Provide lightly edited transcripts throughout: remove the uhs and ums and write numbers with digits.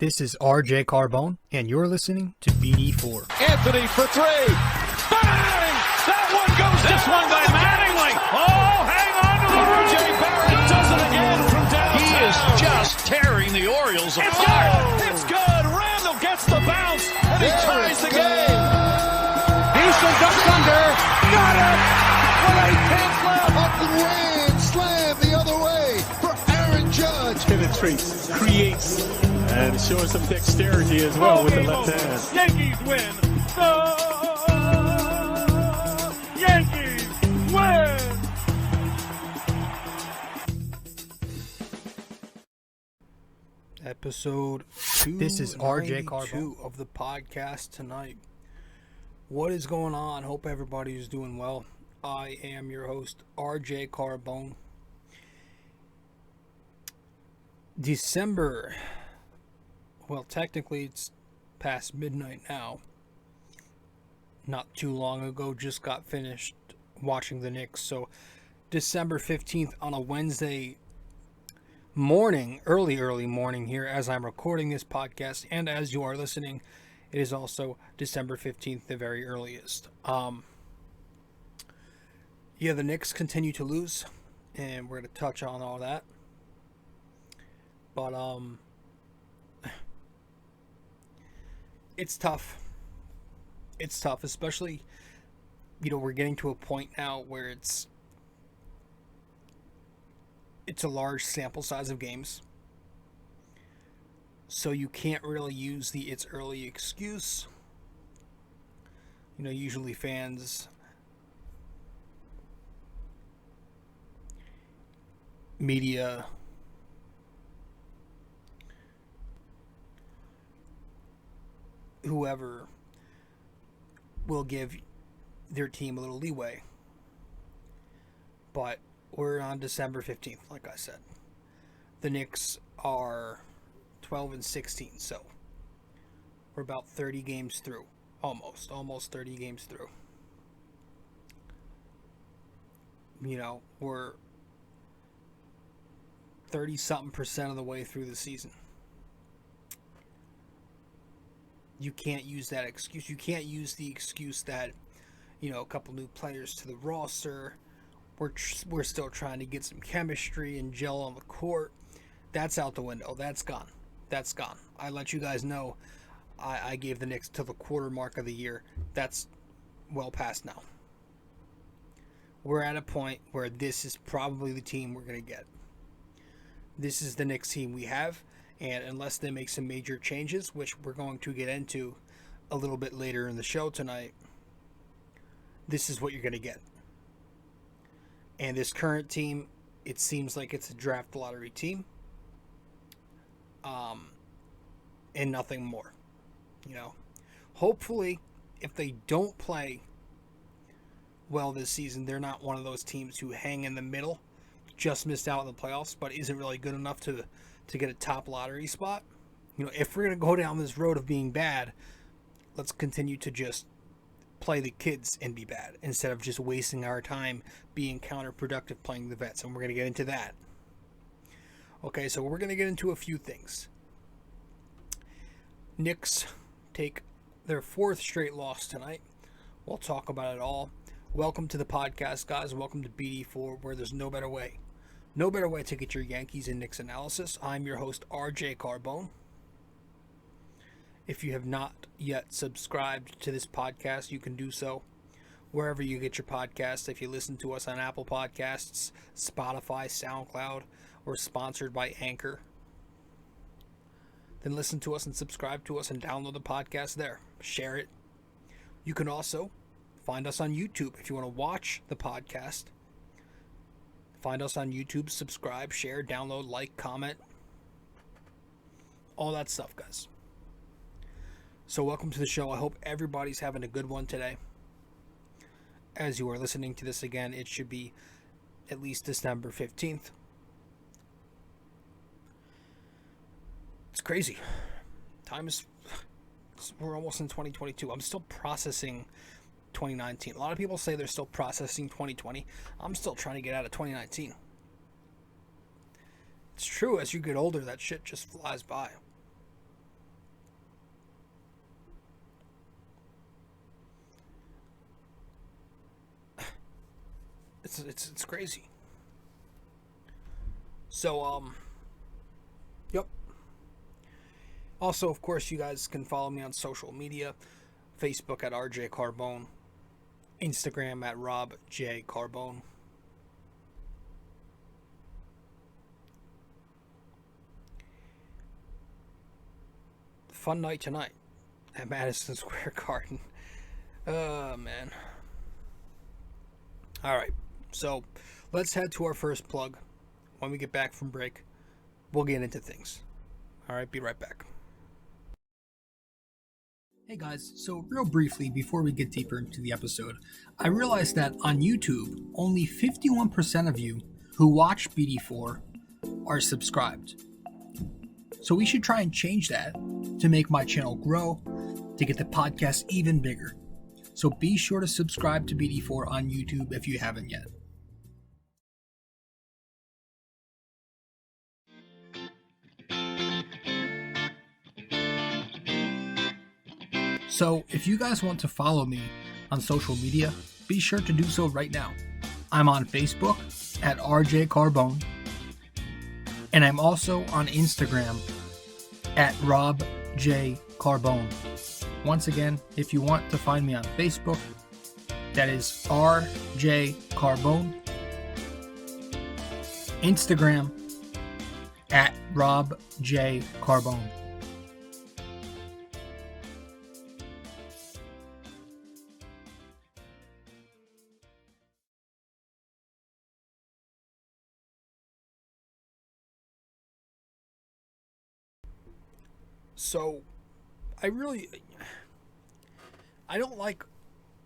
This is rjcarbone, and you're listening to BD4. Anthony for three. Bang! That one goes down. This one by Mattingly. Oh, hang on to the RJ Barrett does it again from downtown. He is just tearing the Orioles apart. It's good. Randall gets the bounce, and he ties the game. Houston ducks under. Got it. With 8 left. Up the grand slam the other way for Aaron Judge. Penetrates, creates, and showing some dexterity as well with the left hand. Yankees win. The Yankees win. Episode 2. This is rjcarbone of the podcast tonight. What is going on? Hope everybody is doing well. I am your host, rjcarbone. December. Well, technically it's past midnight now. Not too long ago, just got finished watching the Knicks. So December 15th on a Wednesday morning, early morning here as I'm recording this podcast, and as you are listening, it is also December 15th, the very earliest. The Knicks continue to lose, and we're going to touch on all that. But it's tough. It's tough, especially, we're getting to a point now where it's a large sample size of games. So you can't really use the it's early excuse. Usually fans, media, whoever will give their team a little leeway. But we're on December 15th, like I said. The Knicks are 12-16, so we're about 30 games through. Almost 30 games through. We're 30-something% of the way through the season. You can't use that excuse. You can't use the excuse that, a couple new players to the roster. We're still trying to get some chemistry and gel on the court. That's out the window. That's gone. I let you guys know I gave the Knicks to the quarter mark of the year. That's well past now. We're at a point where this is probably the team we're going to get. This is the Knicks team we have. And unless they make some major changes, which we're going to get into a little bit later in the show tonight, this is what you're going to get. And this current team, it seems like it's a draft lottery team. And nothing more. Hopefully, if they don't play well this season, they're not one of those teams who hang in the middle, just missed out in the playoffs, but isn't really good enough to get a top lottery spot. If we're going to go down this road of being bad, let's continue to just play the kids and be bad instead of just wasting our time being counterproductive playing the vets. And we're going to get into that. Okay, so we're going to get into a few things. Knicks take their 4th straight loss tonight. We'll talk about it all. Welcome to the podcast, guys. Welcome to BD4, where there's no better way. No better way to get your Yankees and Knicks analysis. I'm your host, rjcarbone. If you have not yet subscribed to this podcast, you can do so wherever you get your podcasts. If you listen to us on Apple Podcasts, Spotify, SoundCloud, or sponsored by Anchor, then listen to us and subscribe to us and download the podcast there. Share it. You can also find us on YouTube if you want to watch the podcast. Find us on YouTube, subscribe, share, download, like, comment. All that stuff, guys. So welcome to the show. I hope everybody's having a good one today. As you are listening to this again, it should be at least December 15th. It's crazy. We're almost in 2022. I'm still processing 2019. A lot of people say they're still processing 2020. I'm still trying to get out of 2019. It's true, as you get older, that shit just flies by. It's crazy. So yep. Also, of course, you guys can follow me on social media: Facebook at rjcarbone, Instagram at rjcarbone. Fun night tonight at Madison Square Garden. Oh, man. All right, so let's head to our first plug. When we get back from break, we'll get into things. All right, be right back. Hey guys, so real briefly before we get deeper into the episode, I realized that on YouTube, only 51% of you who watch BD4 are subscribed. So we should try and change that to make my channel grow, to get the podcast even bigger. So be sure to subscribe to BD4 on YouTube if you haven't yet. So if you guys want to follow me on social media, be sure to do so right now. I'm on Facebook at rjcarbone, and I'm also on Instagram at rjcarbone. Once again, if you want to find me on Facebook, that is rjcarbone. Instagram at robjcarbone. So, I don't like.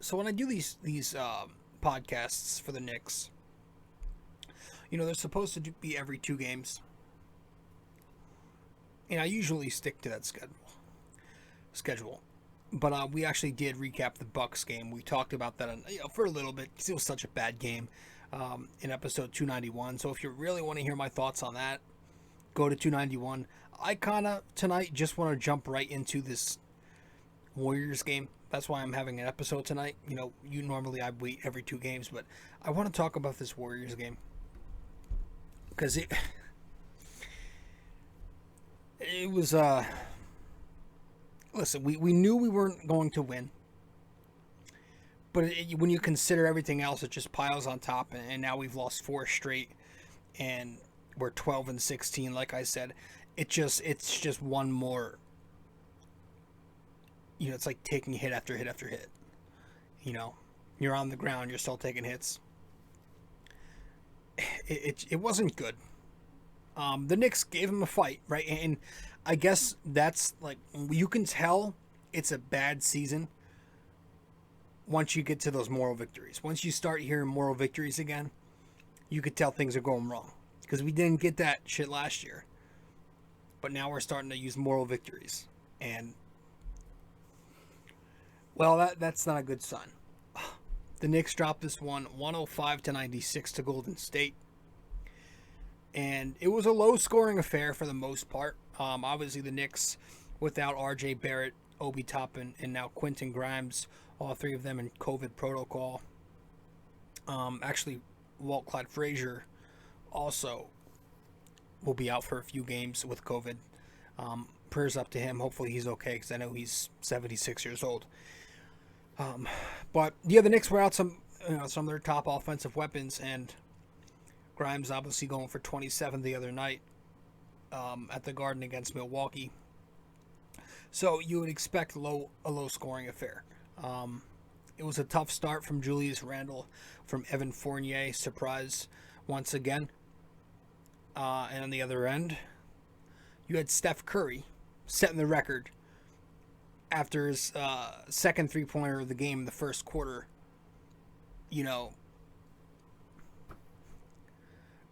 So when I do these podcasts for the Knicks, they're supposed to be every 2 games, and I usually stick to that schedule. But we actually did recap the Bucks game. We talked about that for a little bit because it was such a bad game in episode 291. So if you really want to hear my thoughts on that, go to 291. I kind of tonight just want to jump right into this Warriors game. That's why I'm having an episode tonight. Normally I wait every 2 games, but I want to talk about this Warriors game because it was listen, we knew we weren't going to win, but when you consider everything else, it just piles on top, and now we've lost 4 straight, and we're 12-16. Like I said, it's just one more. It's like taking hit after hit after hit. You're on the ground, you're still taking hits. It wasn't good. The Knicks gave him a fight, right? And I guess that's like, you can tell it's a bad season once you get to those moral victories. Once you start hearing moral victories again, you could tell things are going wrong. Because we didn't get that shit last year. But now we're starting to use moral victories. And, well, that's not a good sign. The Knicks dropped this one 105-96 to Golden State. And it was a low-scoring affair for the most part. Obviously, the Knicks, without R.J. Barrett, Obi Toppin, and now Quentin Grimes, all 3 of them in COVID protocol. Actually, Walt Clyde Frazier also will be out for a few games with COVID. Prayers up to him. Hopefully he's okay, because I know he's 76 years old. But yeah, the Knicks were out some of their top offensive weapons, and Grimes obviously going for 27 the other night at the Garden against Milwaukee. So you would expect a low scoring affair. It was a tough start from Julius Randle, from Evan Fournier, surprise once again. And on the other end, you had Steph Curry setting the record after his second 3-pointer of the game in the first quarter.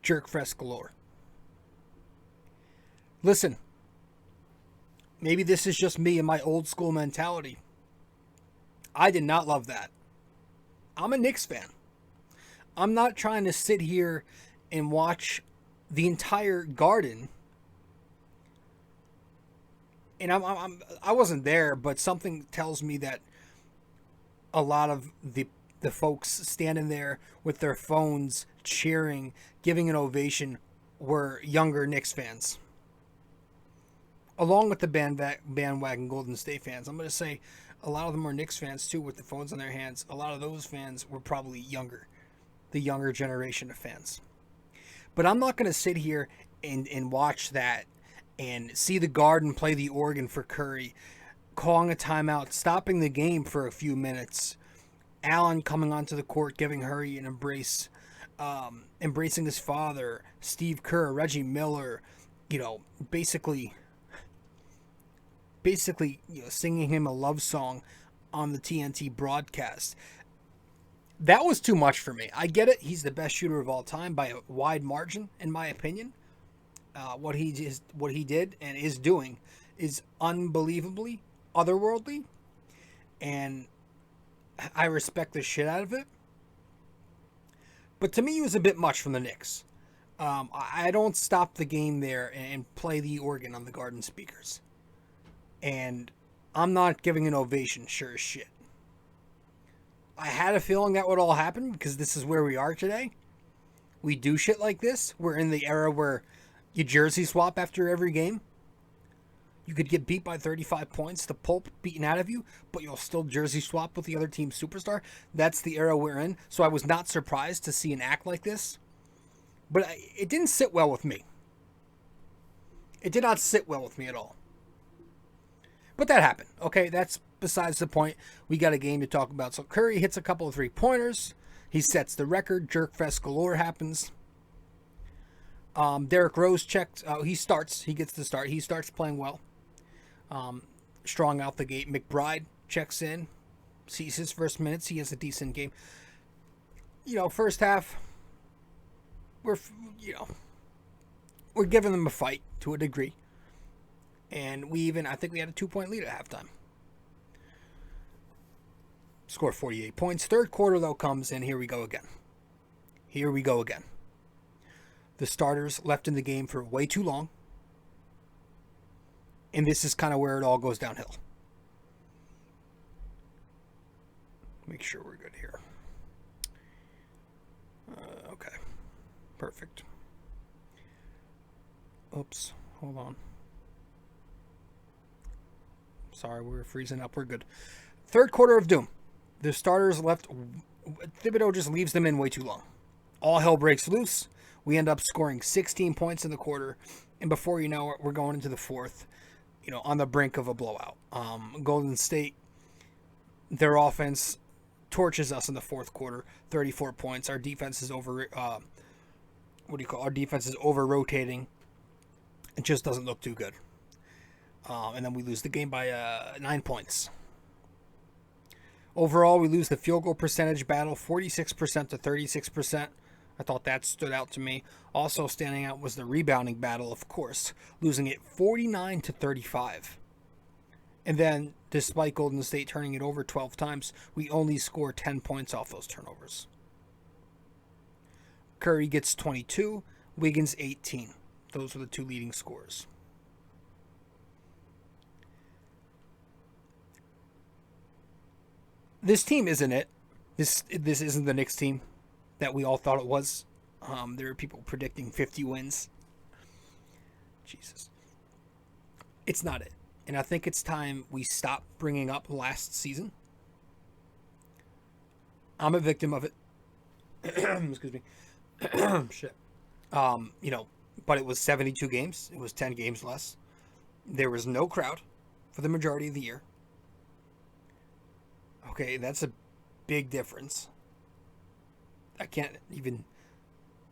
Jerk fest galore. Listen, maybe this is just me and my old school mentality. I did not love that. I'm a Knicks fan. I'm not trying to sit here and watch the entire Garden. And I wasn't there, but something tells me that a lot of the the folks standing there with their phones, cheering, giving an ovation, were younger Knicks fans. Along with the bandwagon Golden State fans. I'm going to say a lot of them are Knicks fans too with the phones in their hands. A lot of those fans were probably younger. The younger generation of fans. But I'm not going to sit here and watch that and see the Garden play the organ for Curry, calling a timeout, stopping the game for a few minutes, Allen coming onto the court, giving Curry an embrace, embracing his father, Steve Kerr, Reggie Miller, basically singing him a love song on the TNT broadcast. That was too much for me. I get it. He's the best shooter of all time by a wide margin, in my opinion. What he did and is doing is unbelievably otherworldly, and I respect the shit out of it. But to me, it was a bit much from the Knicks. I don't stop the game there and play the organ on the Garden speakers. And I'm not giving an ovation, sure as shit. I had a feeling that would all happen because this is where we are today. We do shit like this. We're in the era where you jersey swap after every game. You could get beat by 35 points, the pulp beaten out of you, but you'll still jersey swap with the other team's superstar. That's the era we're in. So I was not surprised to see an act like this. But it didn't sit well with me. It did not sit well with me at all. But that happened. Okay, that's besides the point. We got a game to talk about. So Curry hits a couple of three-pointers. He sets the record. Jerk fest galore happens. Derrick Rose checks. He starts. He gets the start. He starts playing well. Strong out the gate. McBride checks in. Sees his first minutes. He has a decent game. First half, we're giving them a fight to a degree. And I think we had a 2-point lead at halftime. Scored 48 points. Third quarter, though, comes, and here we go again. The starters left in the game for way too long. And this is kind of where it all goes downhill. Make sure we're good here. Okay. Perfect. Oops. Hold on. Sorry, we're freezing up. We're good. Third quarter of doom. The starters left. Thibodeau just leaves them in way too long. All hell breaks loose. We end up scoring 16 points in the quarter. And before you know it, we're going into the fourth, on the brink of a blowout. Golden State, their offense torches us in the fourth quarter. 34 points. Our defense is Our defense is over-rotating. It just doesn't look too good. And then we lose the game by 9 points. Overall, we lose the field goal percentage battle, 46% to 36%. I thought that stood out to me. Also standing out was the rebounding battle, of course, losing it 49 to 35. And then, despite Golden State turning it over 12 times, we only score 10 points off those turnovers. Curry gets 22, Wiggins 18. Those were the two leading scorers. This team isn't it. This isn't the Knicks team that we all thought it was. There were people predicting 50 wins. Jesus. It's not it. And I think it's time we stop bringing up last season. I'm a victim of it. Excuse me. Shit. But it was 72 games. It was 10 games less. There was no crowd for the majority of the year. Okay, that's a big difference. I can't even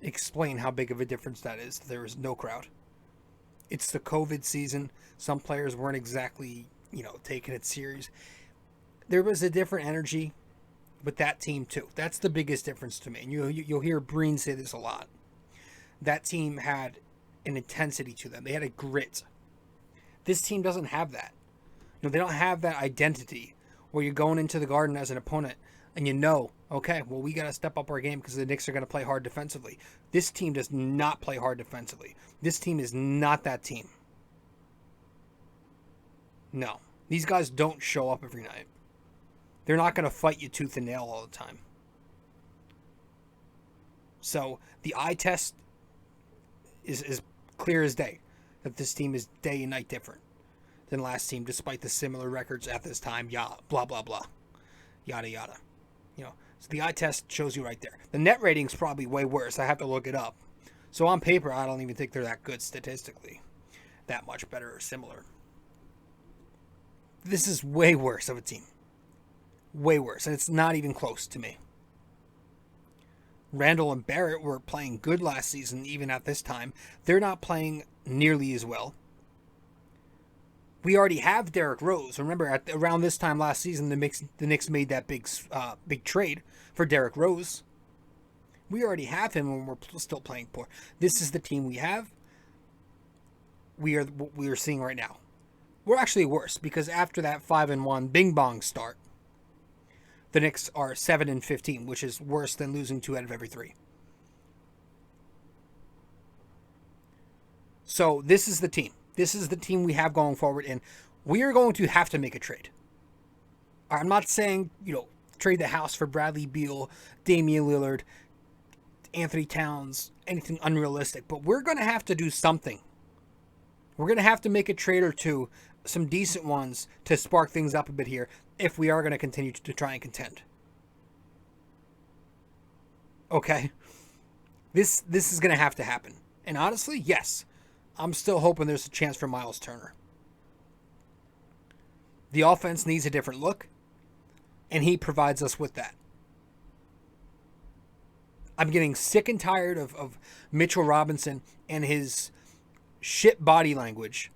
explain how big of a difference that is. There was no crowd. It's the COVID season. Some players weren't exactly, taking it serious. There was a different energy with that team too. That's the biggest difference to me. And you'll hear Breen say this a lot. That team had an intensity to them. They had a grit. This team doesn't have that. They don't have that identity where you're going into the Garden as an opponent and okay, well, we got to step up our game because the Knicks are going to play hard defensively. This team does not play hard defensively. This team is not that team. No. These guys don't show up every night. They're not going to fight you tooth and nail all the time. So the eye test is clear as day that this team is day and night different than last team, despite the similar records at this time. Blah, blah, blah. Yada, yada. So the eye test shows you right there. The net rating's probably way worse. I have to look it up. So on paper, I don't even think they're that good statistically. That much better or similar. This is way worse of a team. Way worse. And it's not even close to me. Randall and Barrett were playing good last season, even at this time. They're not playing nearly as well. We already have Derrick Rose. Remember, around this time last season, the Knicks made that big trade for Derrick Rose. We already have him, and we're still playing poor. This is the team we have. We are seeing right now. We're actually worse, because after that 5-1 bing bong start, the Knicks are 7-15, which is worse than losing 2 out of every 3. So this is the team. This is the team we have going forward, and we are going to have to make a trade. I'm not saying, trade the house for Bradley Beal, Damian Lillard, Anthony Towns, anything unrealistic, but we're going to have to do something. We're going to have to make a trade or two, some decent ones, to spark things up a bit here, if we are going to continue to try and contend. Okay? This is going to have to happen. And honestly, yes, I'm still hoping there's a chance for Miles Turner. The offense needs a different look, and he provides us with that. I'm getting sick and tired of Mitchell Robinson and his shit body language.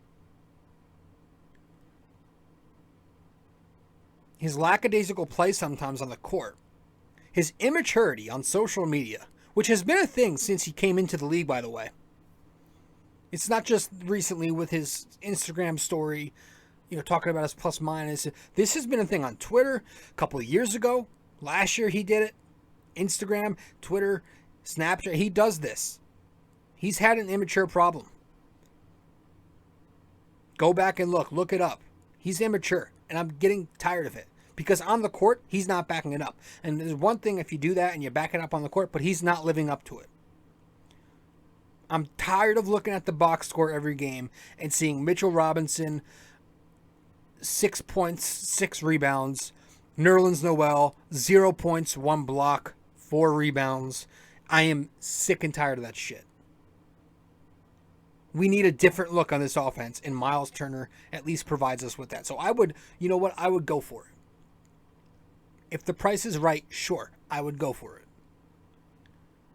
His lackadaisical play sometimes on the court. His immaturity on social media, which has been a thing since he came into the league, by the way. It's not just recently with his Instagram story, talking about his plus minus. This has been a thing on Twitter a couple of years ago. Last year he did it. Instagram, Twitter, Snapchat. He does this. He's had an immature problem. Go back and look it up. He's immature, and I'm getting tired of it. Because on the court, he's not backing it up. And there's one thing if you do that and you back it up on the court, but he's not living up to it. I'm tired of looking at the box score every game and seeing Mitchell Robinson, 6 points, 6 rebounds. Nerlens Noel, 0 points, 1 block, 4 rebounds. I am sick and tired of that shit. We need a different look on this offense, and Miles Turner at least provides us with that. So I would go for it. If the price is right, sure, I would go for it.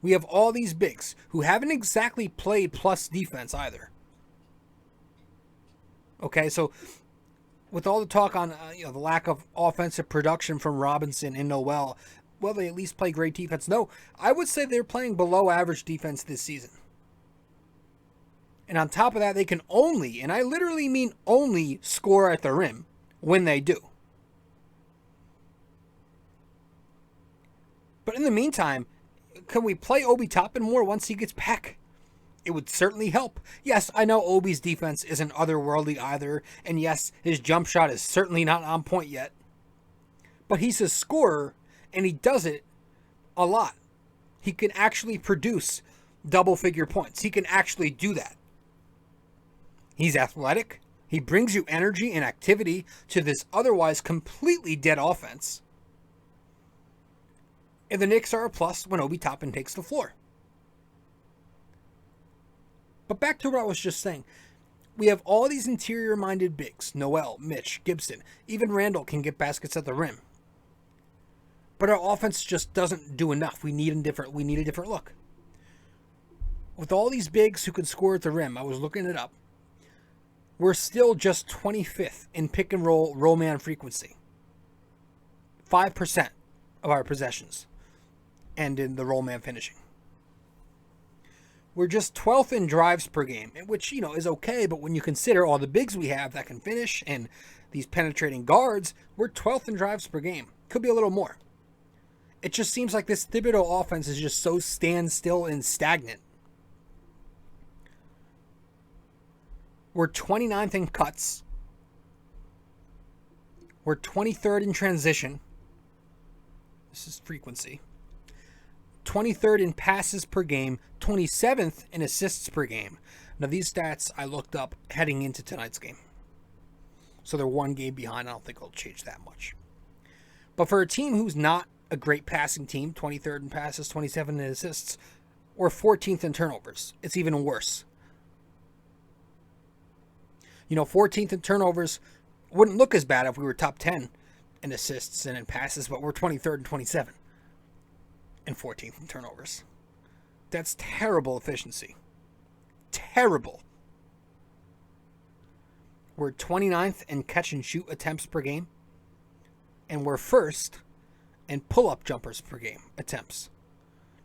We have all these bigs who haven't exactly played plus defense either. Okay, so with all the talk on the lack of offensive production from Robinson and Noel, well, they at least play great defense. No, I would say they're playing below average defense this season. And on top of that, they can only, and I literally mean only, score at the rim when they do. But in the meantime, can we play Obi Toppin more once he gets back? It would certainly help. Yes, I know Obi's defense isn't otherworldly either, and yes, his jump shot is certainly not on point yet. But he's a scorer, and he does it a lot. He can actually produce double-figure points. He can actually do that. He's athletic. He brings you energy and activity to this otherwise completely dead offense. And the Knicks are a plus when Obi Toppin takes the floor. But back to what I was just saying. We have all these interior-minded bigs. Noel, Mitch, Gibson. Even Randall can get baskets at the rim. But our offense just doesn't do enough. We need a different look. With all these bigs who can score at the rim, I was looking it up. We're still just 25th in pick and roll man frequency. 5% of our possessions end in the roll man finishing. We're just 12th in drives per game, which, is okay, but when you consider all the bigs we have that can finish and these penetrating guards, we're 12th in drives per game. Could be a little more. It just seems like this Thibodeau offense is just so standstill and stagnant. We're 29th in cuts. We're 23rd in transition. This is frequency. 23rd in passes per game, 27th in assists per game. Now, these stats I looked up heading into tonight's game. So they're one game behind. I don't think it'll change that much. But for a team who's not a great passing team, 23rd in passes, 27th in assists, or 14th in turnovers, it's even worse. 14th in turnovers wouldn't look as bad if we were top 10 in assists and in passes, but we're 23rd and 27th and 14th in turnovers. That's terrible efficiency. Terrible. We're 29th in catch and shoot attempts per game, and we're first in pull-up jumpers per game attempts,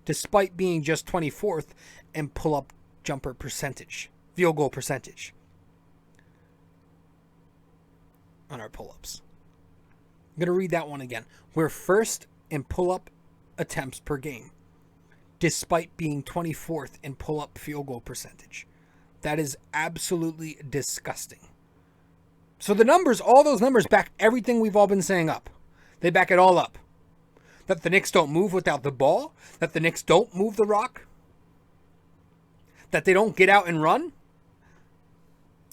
despite being just 24th in pull-up jumper percentage, field goal percentage on our pull-ups. I'm going to read that one again. We're first in pull-up attempts per game, despite being 24th in pull-up field goal percentage. That is absolutely disgusting. So the numbers, all those numbers back everything we've all been saying up. They back it all up. That the Knicks don't move without the ball, that the Knicks don't move the rock, that they don't get out and run,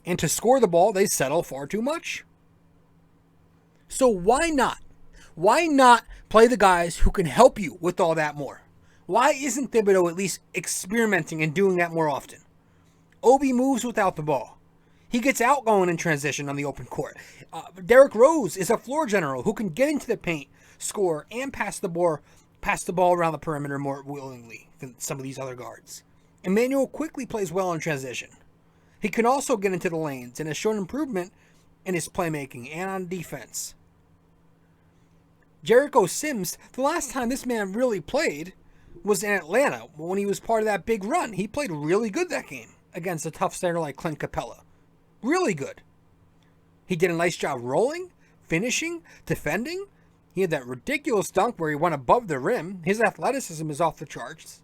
and to score the ball, they settle far too much. So why not? Why not play the guys who can help you with all that more? Why isn't Thibodeau at least experimenting and doing that more often? Obi moves without the ball. He gets out going in transition on the open court. Derrick Rose is a floor general who can get into the paint, score, and pass the ball around the perimeter more willingly than some of these other guards. Emmanuel quickly plays well in transition. He can also get into the lanes and has shown improvement in his playmaking and on defense. Jericho Sims, the last time this man really played was in Atlanta when he was part of that big run. He played really good that game against a tough center like Clint Capella. Really good. He did a nice job rolling, finishing, defending. He had that ridiculous dunk where he went above the rim. His athleticism is off the charts.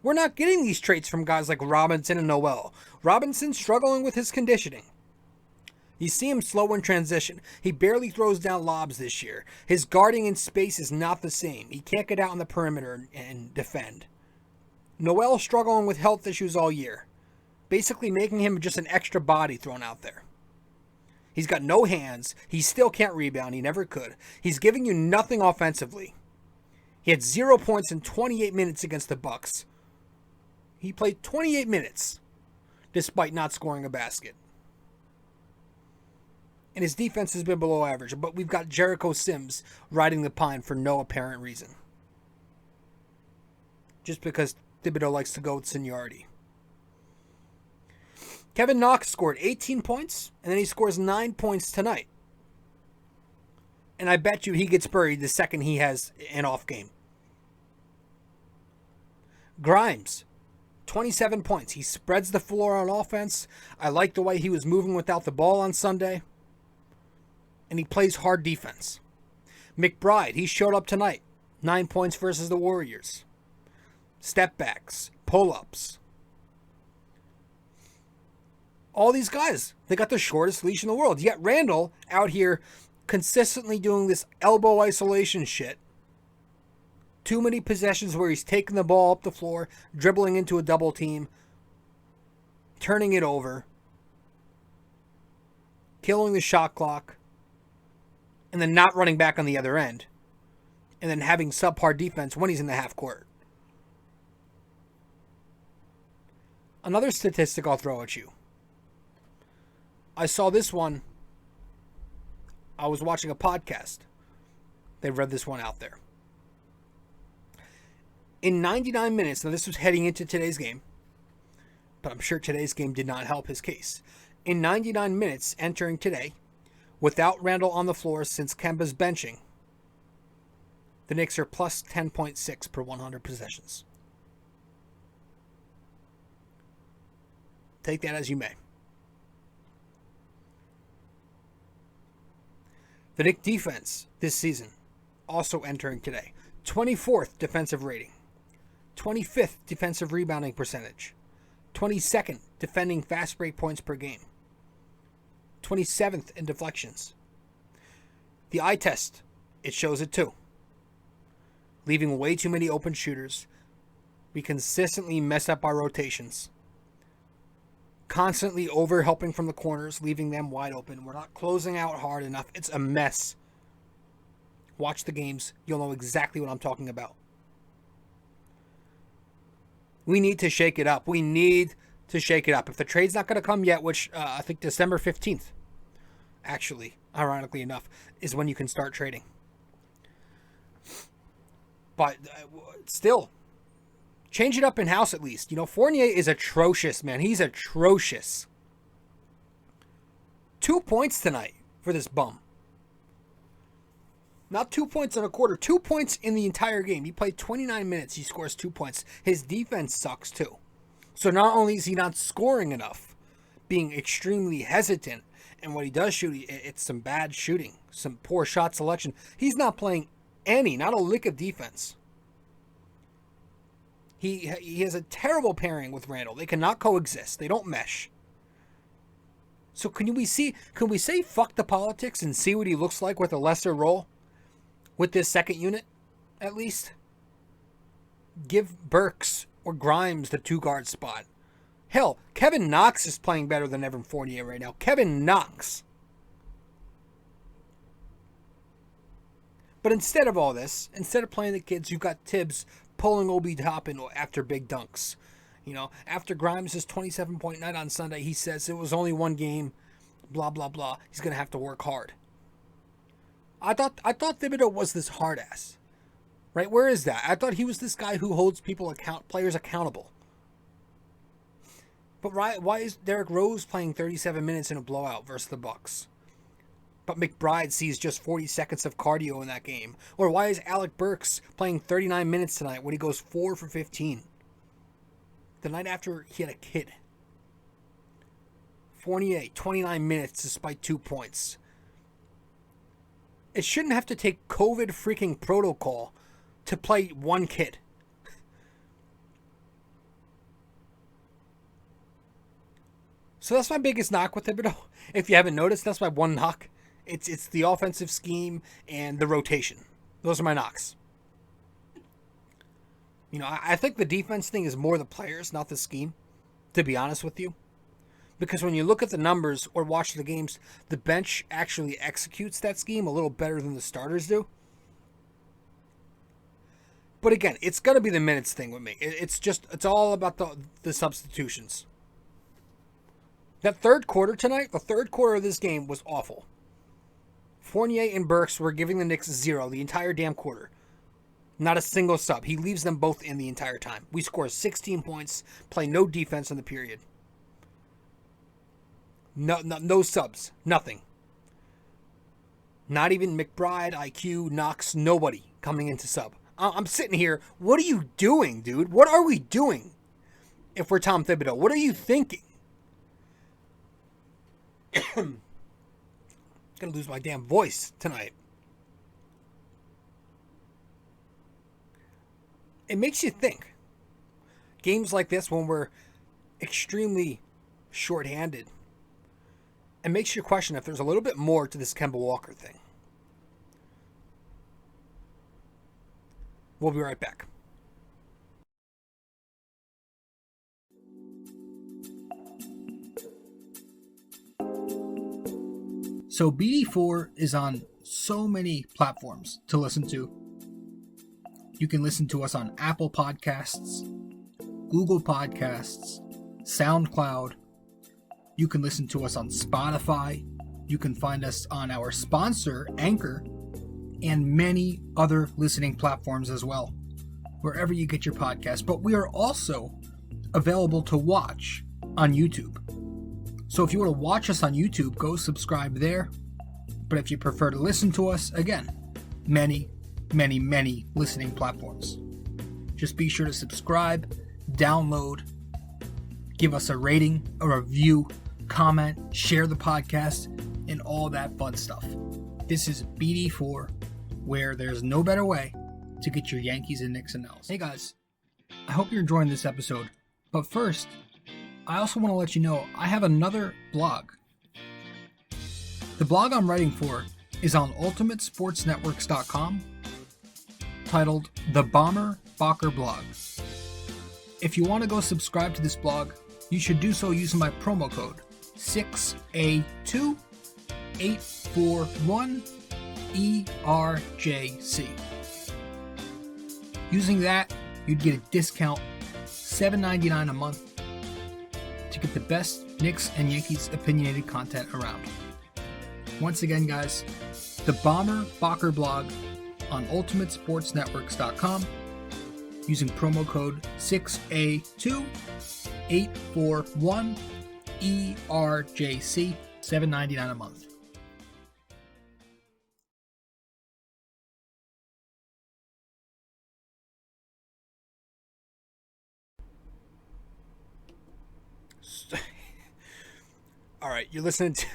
We're not getting these traits from guys like Robinson and Noel. Robinson's struggling with his conditioning. You see him slow in transition. He barely throws down lobs this year. His guarding in space is not the same. He can't get out on the perimeter and defend. Noel's struggling with health issues all year, basically making him just an extra body thrown out there. He's got no hands. He still can't rebound. He never could. He's giving you nothing offensively. He had 0 points in 28 minutes against the Bucks. He played 28 minutes despite not scoring a basket. And his defense has been below average, but we've got Jericho Sims riding the pine for no apparent reason. Just because Thibodeau likes to go with seniority. Kevin Knox scored 18 points, and then he scores 9 points tonight. And I bet you he gets buried the second he has an off game. Grimes, 27 points. He spreads the floor on offense. I like the way he was moving without the ball on Sunday. And he plays hard defense. McBride, he showed up tonight. 9 points versus the Warriors. Step backs, pull-ups. All these guys, they got the shortest leash in the world. Yet Randall out here consistently doing this elbow isolation shit. Too many possessions where he's taking the ball up the floor, dribbling into a double team, turning it over, killing the shot clock, and then not running back on the other end, and then having subpar defense when he's in the half court. Another statistic I'll throw at you. I saw this one. I was watching a podcast. They read this one out there. In 99 minutes, now this was heading into today's game, but I'm sure today's game did not help his case. In 99 minutes entering today, without Randall on the floor since Kemba's benching, the Knicks are plus 10.6 per 100 possessions. Take that as you may. The Knicks defense this season, also entering today, 24th defensive rating, 25th defensive rebounding percentage, 22nd defending fast break points per game, 27th in deflections. The eye test, it shows it too. leaving way too many open shooters. We consistently mess up our rotations. Constantly over-helping from the corners, leaving them wide open. We're not closing out hard enough. It's a mess. Watch the games. You'll know exactly what I'm talking about. We need to shake it up. We need to shake it up. If the trade's not going to come yet, which I think December 15th, actually, ironically enough, is when you can start trading. But still, change it up in-house at least. You know, Fournier is atrocious, man. He's atrocious. 2 points tonight for this bum. Not 2 points in a quarter. 2 points in the entire game. He played 29 minutes. He scores 2 points. His defense sucks too. So not only is he not scoring enough, being extremely hesitant, and what he does shoot, it's some bad shooting, some poor shot selection. He's not playing not a lick of defense. He has a terrible pairing with Randall. They cannot coexist. They don't mesh. So can we say fuck the politics and see what he looks like with a lesser role? With this second unit, at least? Give Burks or Grimes the 2-guard spot. Hell, Kevin Knox is playing better than Evan Fournier right now. Kevin Knox. But instead of all this, instead of playing the kids, you've got Tibbs pulling Obi Toppin after big dunks. You know, after Grimes' 27-point night on Sunday, he says it was only one game, blah, blah, blah. He's going to have to work hard. I thought Thibodeau was this hard ass. Right? Where is that? I thought he was this guy who holds players accountable. But why is Derrick Rose playing 37 minutes in a blowout versus the Bucks? But McBride sees just 40 seconds of cardio in that game. Or why is Alec Burks playing 39 minutes tonight when he goes 4 for 15? The night after he had a kid. Fournier, 29 minutes despite 2 points. It shouldn't have to take COVID freaking protocol to play one kid. So that's my biggest knock with Thibodeau. If you haven't noticed, that's my one knock. It's the offensive scheme and the rotation. Those are my knocks. You know, I think the defense thing is more the players, not the scheme, to be honest with you. Because when you look at the numbers or watch the games, the bench actually executes that scheme a little better than the starters do. But again, it's going to be the minutes thing with me. It's all about the substitutions. That third quarter tonight, the third quarter of this game was awful. Fournier and Burks were giving the Knicks 0 the entire damn quarter. Not a single sub. He leaves them both in the entire time. We score 16 points, play no defense in the period. No subs. Nothing. Not even McBride, IQ, Knox, nobody coming into sub. I'm sitting here. What are you doing, dude? What are we doing? If we're Tom Thibodeau, what are you thinking? Gonna lose my damn voice tonight. It makes you think. Games like this when we're extremely shorthanded. It makes you question if there's a little bit more to this Kemba Walker thing. We'll be right back. So BD4 is on so many platforms to listen to. You can listen to us on Apple Podcasts, Google Podcasts, SoundCloud. You can listen to us on Spotify. You can find us on our sponsor, Anchor, and many other listening platforms as well, wherever you get your podcast. But we are also available to watch on YouTube. So if you want to watch us on YouTube, go subscribe there. But if you prefer to listen to us, again, many listening platforms. Just be sure to subscribe, download, give us a rating, a review, comment, share the podcast, and all that fun stuff. This is BD4, where there's no better way to get your Yankees and Knicks and L's. Hey guys, I hope you're enjoying this episode. But first, I also want to let you know I have another blog. The blog I'm writing for is on ultimatesportsnetworks.com. titled The Bomber Bocker Blog. If you want to go subscribe to this blog, you should do so using my promo code 6A2841ERJC. Using that, you'd get a discount, $7.99 a month, to get the best Knicks and Yankees opinionated content around. Once again, guys, the Bomber Bocker Blog on UltimateSportsNetworks.com using promo code 6A2841ERJC, $7.99 a month. All right, you're listening to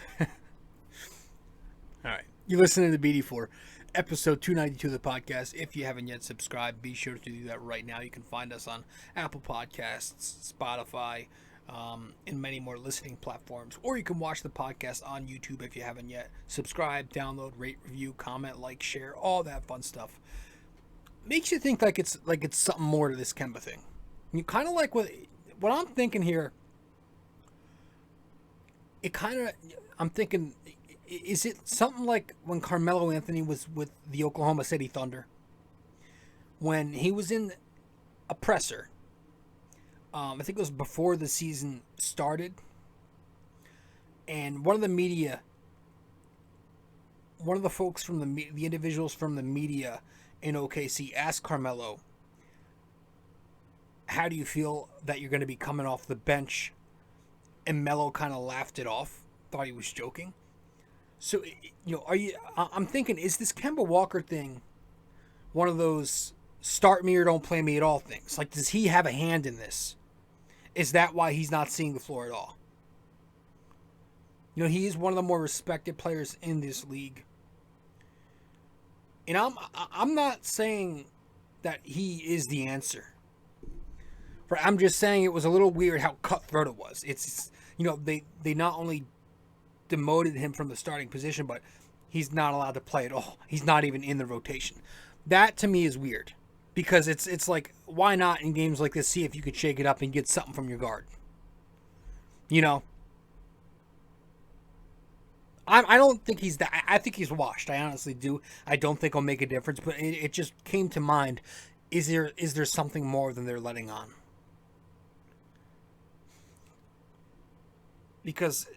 BD4, episode 292 of the podcast. If you haven't yet subscribed, be sure to do that right now. You can find us on Apple Podcasts, Spotify, and many more listening platforms. Or you can watch the podcast on YouTube if you haven't yet. Subscribe, download, rate, review, comment, like, share, all that fun stuff. Makes you think like it's something more to this Kemba thing. You kind of like what I'm thinking here. I'm thinking, is it something like when Carmelo Anthony was with the Oklahoma City Thunder? When he was in a presser, I think it was before the season started, and one of the folks from the individuals from the media in OKC asked Carmelo, how do you feel that you're going to be coming off the bench? And Melo kind of laughed it off, thought he was joking. So, I'm thinking, is this Kemba Walker thing one of those start me or don't play me at all things? Like, does he have a hand in this? Is that why he's not seeing the floor at all? He is one of the more respected players in this league. And I'm not saying that he is the answer. I'm just saying it was a little weird how cutthroat it was. It's they not only demoted him from the starting position, but he's not allowed to play at all. He's not even in the rotation. That to me is weird, because it's like, why not in games like this see if you could shake it up and get something from your guard? I don't think he's that. I think he's washed. I honestly do. I don't think he'll make a difference. But it just came to mind. Is there something more than they're letting on? Because,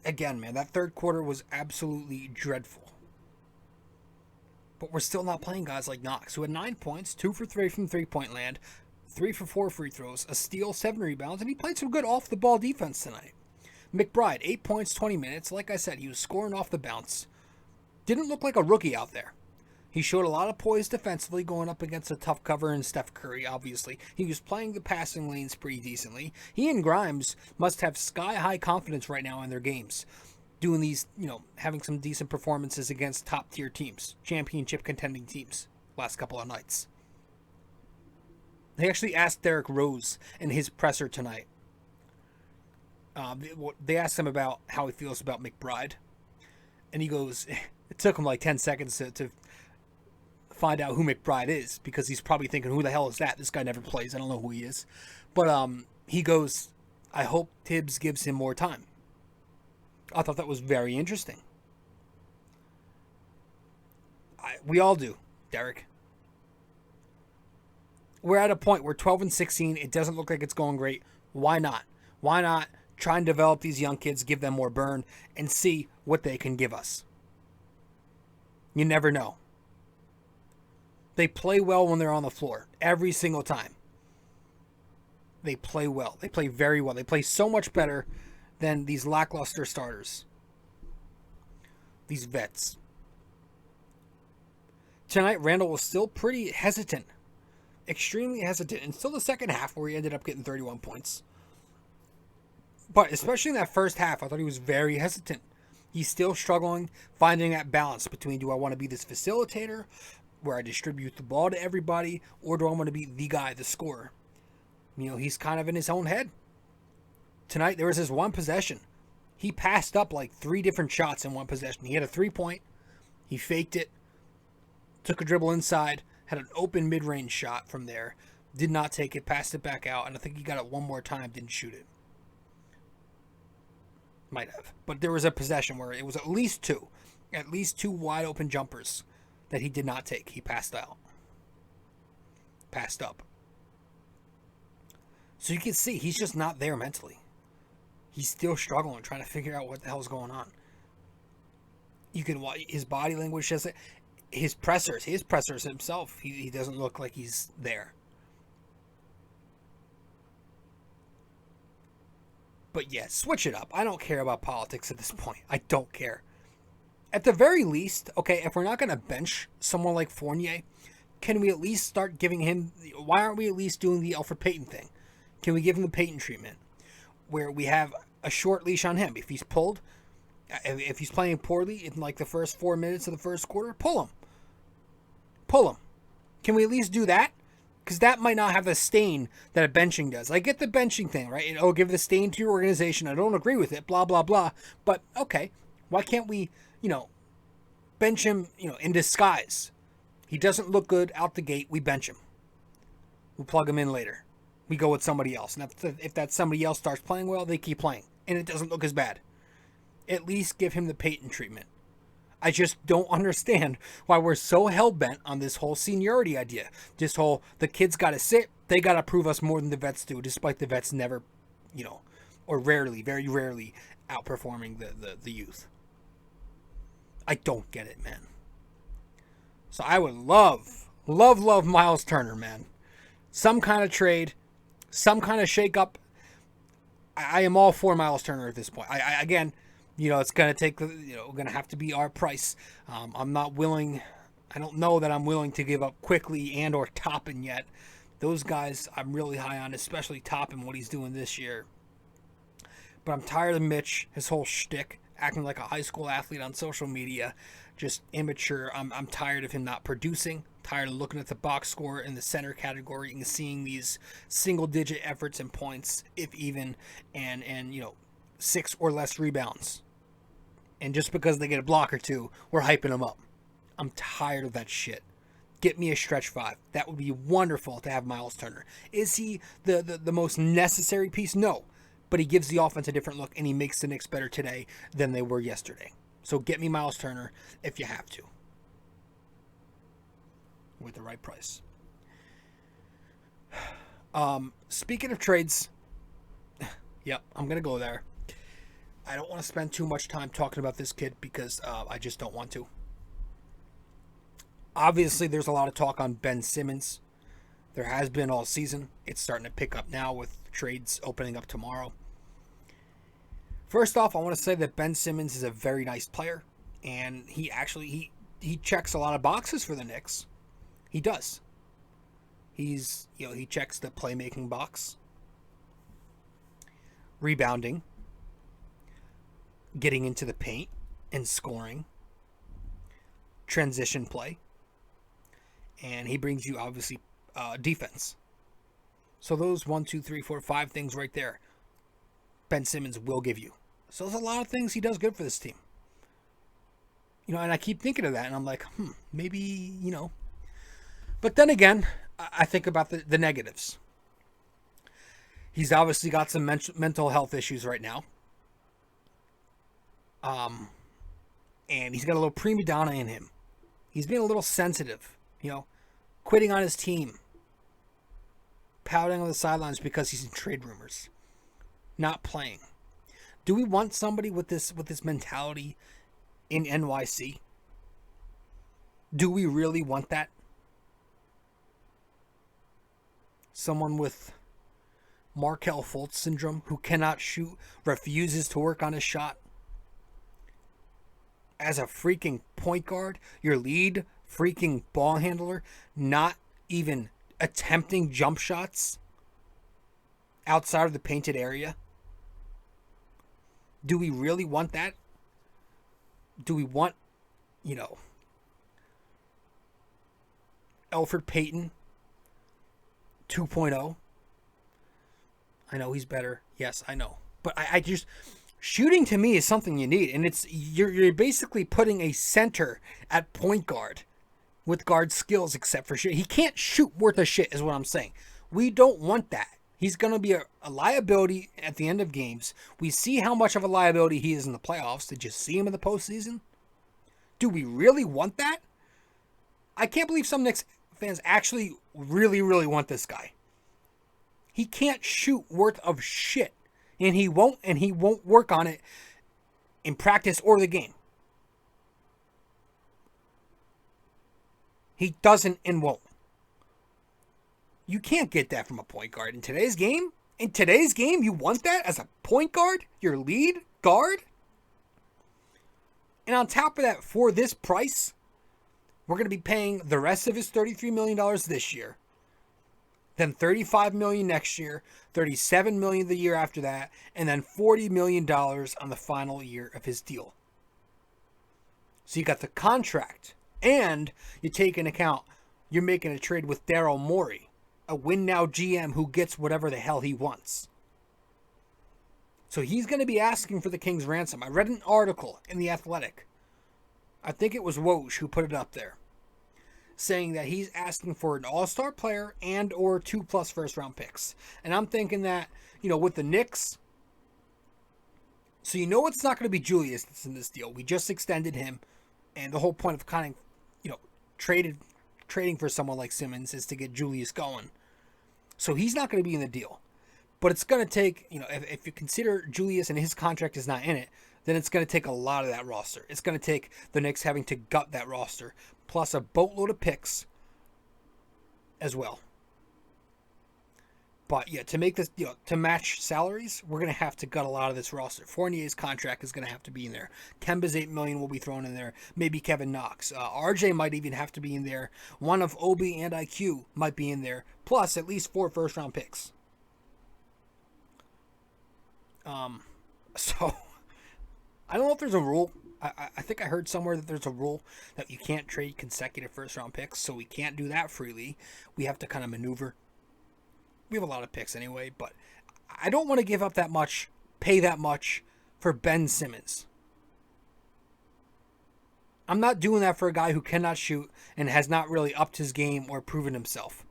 again, man, that third quarter was absolutely dreadful. But we're still not playing guys like Knox, who had 9 points, 2 for 3 from three-point land, 3 for 4 free throws, a steal, 7 rebounds, and he played some good off-the-ball defense tonight. McBride, 8 points, 20 minutes. Like I said, he was scoring off the bounce. Didn't look like a rookie out there. He showed a lot of poise defensively going up against a tough cover in Steph Curry, obviously. He was playing the passing lanes pretty decently. He and Grimes must have sky-high confidence right now in their games, doing these, having some decent performances against top-tier teams, championship contending teams, last couple of nights. They actually asked Derrick Rose in his presser tonight. They asked him about how he feels about McBride. And he goes, it took him like 10 seconds to find out who McBride is, because he's probably thinking, who the hell is that? This guy never plays. I don't know who he is. But he goes, I hope Tibbs gives him more time. I thought that was very interesting. We all do, Derek. We're at a point where 12-16, it doesn't look like it's going great. Why not? Why not try and develop these young kids, give them more burn, and see what they can give us? You never know. They play well when they're on the floor. Every single time. They play well. They play very well. They play so much better than these lackluster starters. These vets. Tonight, Randall was still pretty hesitant. Extremely hesitant. Until the second half, where he ended up getting 31 points. But especially in that first half, I thought he was very hesitant. He's still struggling, finding that balance between, do I want to be this facilitator, where I distribute the ball to everybody, or do I want to be the guy, the scorer? He's kind of in his own head. Tonight, there was this one possession. He passed up like 3 different shots in one possession. He had a 3-point. He faked it. Took a dribble inside. had an open mid-range shot from there, did not take it, passed it back out, and I think he got it one more time, didn't shoot it. Might have. But there was a possession where it was at least two wide open jumpers that he did not take. He passed out. Passed up. So you can see he's just not there mentally. He's still struggling, trying to figure out what the hell's going on. You can watch his body language, says it. His pressers himself, he doesn't look like he's there. But yeah, switch it up. I don't care about politics at this point. I don't care. At the very least, okay, if we're not going to bench someone like Fournier, can we at least start giving him... Why aren't we at least doing the Elfrid Payton thing? Can we give him the Payton treatment? Where we have a short leash on him. If he's pulled, if he's playing poorly in like the first 4 minutes of the first quarter, pull him. Pull him. Can we at least do that? Because that might not have the stain that a benching does. I get the benching thing, right? And, oh, give the stain to your organization. I don't agree with it, blah, blah, blah. But, okay, why can't we, bench him, in disguise? He doesn't look good out the gate. We bench him. We plug him in later. We go with somebody else. And if that somebody else starts playing well, they keep playing. And it doesn't look as bad. At least give him the Payton treatment. I just don't understand why we're so hell-bent on this whole seniority idea. This whole, the kids got to sit, they got to prove us more than the vets do, despite the vets never, or rarely, very rarely, outperforming the youth. I don't get it, man. So I would love Miles Turner, man. Some kind of trade, some kind of shake-up. I am all for Miles Turner at this point. Again, it's going to take, going to have to be our price. I'm not willing, I don't know that I'm willing to give up Quickly and or Toppin yet. Those guys I'm really high on, especially Toppin, what he's doing this year. But I'm tired of Mitch, his whole shtick, acting like a high school athlete on social media, just immature. I'm tired of him not producing, tired of looking at the box score in the center category and seeing these single-digit efforts and points, if even, and 6 or less rebounds. And just because they get a block or two, we're hyping them up. I'm tired of that shit. Get me a stretch 5. That would be wonderful to have Miles Turner. Is he the most necessary piece? No. But he gives the offense a different look, and he makes the Knicks better today than they were yesterday. So get me Miles Turner if you have to. With the right price. Speaking of trades, yep, I'm going to go there. I don't want to spend too much time talking about this kid because I just don't want to. Obviously, there's a lot of talk on Ben Simmons. There has been all season. It's starting to pick up now with trades opening up tomorrow. First off, I want to say that Ben Simmons is a very nice player, and he checks a lot of boxes for the Knicks. He does. He checks the playmaking box, rebounding, getting into the paint and scoring, transition play, and he brings you obviously defense. So those 1, 2, 3, 4, 5 things right there, Ben Simmons will give you. So there's a lot of things he does good for this team. And I keep thinking of that, and I'm like, maybe, But then again, I think about the negatives. He's obviously got some mental health issues right now. And he's got a little prima donna in him. He's being a little sensitive, quitting on his team, pouting on the sidelines because he's in trade rumors, not playing. Do we want somebody with this mentality in NYC? Do we really want that? Someone with Markelle Fultz syndrome who cannot shoot, refuses to work on his shot. As a freaking point guard, your lead freaking ball handler, not even attempting jump shots outside of the painted area. Do we really want that? Do we want, Elfrid Payton 2.0? I know he's better. Yes, I know. But I just... Shooting to me is something you need, and you're basically putting a center at point guard with guard skills except for shit. He can't shoot worth a shit is what I'm saying. We don't want that. He's going to be a liability at the end of games. We see how much of a liability he is in the playoffs. Did you see him in the postseason? Do we really want that? I can't believe some Knicks fans actually really, really want this guy. He can't shoot worth of shit. And he won't work on it in practice or the game. He doesn't and won't. You can't get that from a point guard in today's game. In today's game, you want that as a point guard? Your lead guard? And on top of that, for this price, we're going to be paying the rest of his $33 million this year. Then $35 million next year, $37 million the year after that, and then $40 million on the final year of his deal. So you got the contract, and you take into account you're making a trade with Daryl Morey, a win-now GM who gets whatever the hell he wants. So he's going to be asking for the Kings' ransom. I read an article in The Athletic. I think it was Woj who put it up there, saying that he's asking for an all-star player and or 2+ first-round picks. And I'm thinking that, with the Knicks, so it's not going to be Julius that's in this deal. We just extended him, and the whole point of kind of, trading for someone like Simmons is to get Julius going. So he's not going to be in the deal. But it's going to take, if you consider Julius and his contract is not in it, then it's going to take a lot of that roster. It's going to take the Knicks having to gut that roster, plus a boatload of picks as well. But yeah, to make this, to match salaries, we're going to have to gut a lot of this roster. Fournier's contract is going to have to be in there. Kemba's $8 million will be thrown in there. Maybe Kevin Knox. RJ might even have to be in there. One of Obi and IQ might be in there. Plus at least 4 first-round picks. So I don't know if there's a rule. I think I heard somewhere that there's a rule that you can't trade consecutive first-round picks, so we can't do that freely. We have to kind of maneuver. We have a lot of picks anyway, but I don't want to give up that much, pay that much for Ben Simmons. I'm not doing that for a guy who cannot shoot and has not really upped his game or proven himself.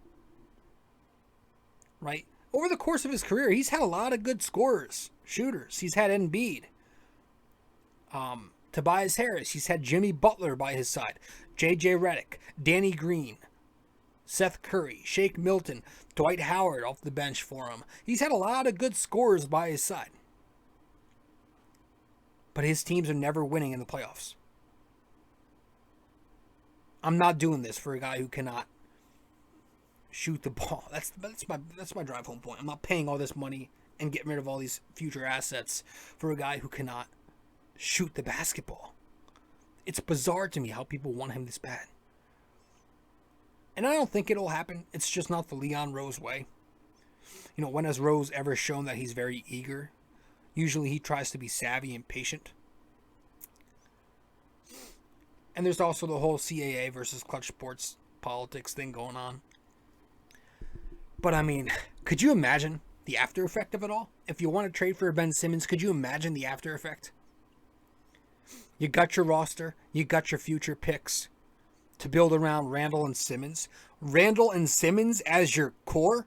Right? Over the course of his career, he's had a lot of good scorers, shooters. He's had Embiid. Tobias Harris. He's had Jimmy Butler by his side. J.J. Redick. Danny Green. Seth Curry. Shake Milton. Dwight Howard off the bench for him. He's had a lot of good scorers by his side. But his teams are never winning in the playoffs. I'm not doing this for a guy who cannot shoot the ball. That's my drive home point. I'm not paying all this money and getting rid of all these future assets for a guy who cannot shoot the basketball. It's bizarre to me how people want him this bad. And I don't think it'll happen. It's just not the Leon Rose way. When has Rose ever shown that he's very eager? Usually he tries to be savvy and patient. And there's also the whole CAA versus clutch sports politics thing going on. But I mean, could you imagine the after effect of it all? If you want to trade for Ben Simmons, could you imagine the after effect? You got your roster, you got your future picks to build around Randall and Simmons. Randall and Simmons as your core?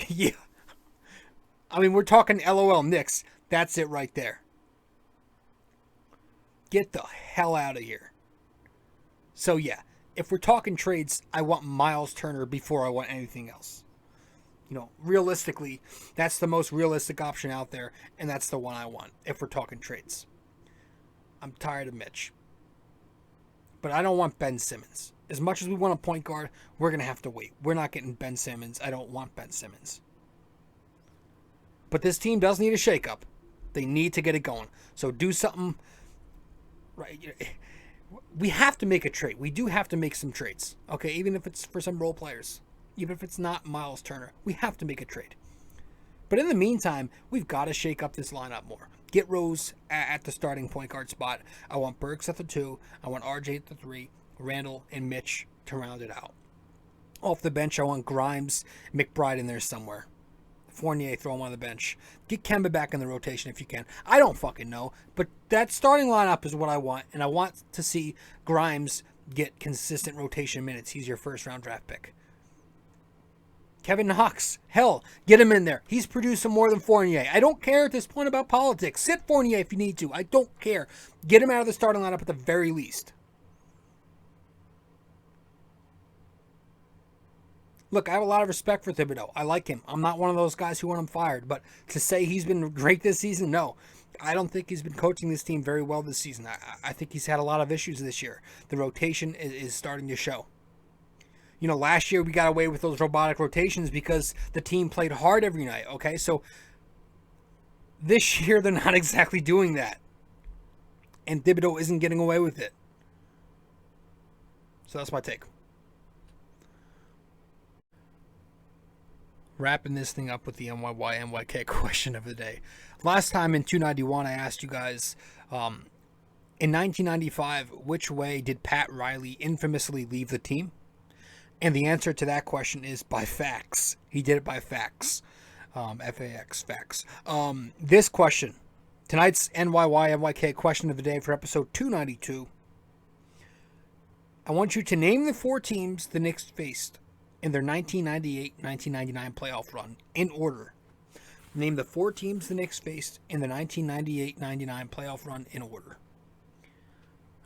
Yeah. I mean, we're talking LOL Knicks. That's it right there. Get the hell out of here. So yeah, if we're talking trades, I want Miles Turner before I want anything else. Realistically, that's the most realistic option out there, and that's the one I want if we're talking trades. I'm tired of Mitch. But I don't want Ben Simmons. As much as we want a point guard, we're going to have to wait. We're not getting Ben Simmons. I don't want Ben Simmons. But this team does need a shakeup. They need to get it going. So do something. Right. We have to make a trade. We do have to make some trades. Okay, even if it's for some role players. Even if it's not Miles Turner. We have to make a trade. But in the meantime, we've got to shake up this lineup more. Get Rose at the starting point guard spot. I want Burks at the 2. I want RJ at the 3. Randall and Mitch to round it out. Off the bench, I want Grimes, McBride in there somewhere. Fournier, throw him on the bench. Get Kemba back in the rotation if you can. I don't fucking know. But that starting lineup is what I want. And I want to see Grimes get consistent rotation minutes. He's your first-round draft pick. Kevin Knox, hell, get him in there. He's producing more than Fournier. I don't care at this point about politics. Sit Fournier if you need to. I don't care. Get him out of the starting lineup at the very least. Look, I have a lot of respect for Thibodeau. I like him. I'm not one of those guys who want him fired. But to say he's been great this season, no. I don't think he's been coaching this team very well this season. I think he's had a lot of issues this year. The rotation is starting to show. You know, last year we got away with those robotic rotations because the team played hard every night, okay? So this year they're not exactly doing that. And Thibodeau isn't getting away with it. So that's my take. Wrapping this thing up with the NYY-NYK question of the day. Last time in 291, I asked you guys, in 1995, which way did Pat Riley infamously leave the team? And the answer to that question is by fax. He did it by fax. F-A-X, fax. This question, tonight's NYY-NYK question of the day for episode 292. I want you to name the 4 teams the Knicks faced in their 1998-1999 playoff run in order. Name the 4 teams the Knicks faced in the 1998-99 playoff run in order.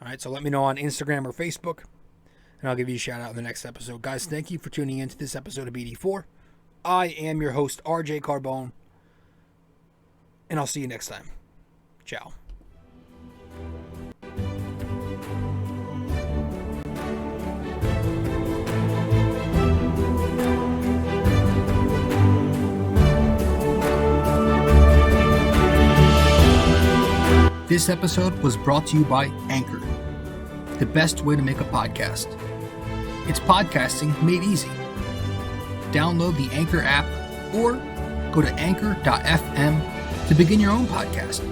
All right, so let me know on Instagram or Facebook, and I'll give you a shout out in the next episode. Guys, thank you for tuning in to this episode of BD4. I am your host, RJ and I'll see you next time. Ciao. This episode was brought to you by Anchor, the best way to make a podcast. It's podcasting made easy. Download the Anchor app or go to anchor.fm to begin your own podcast.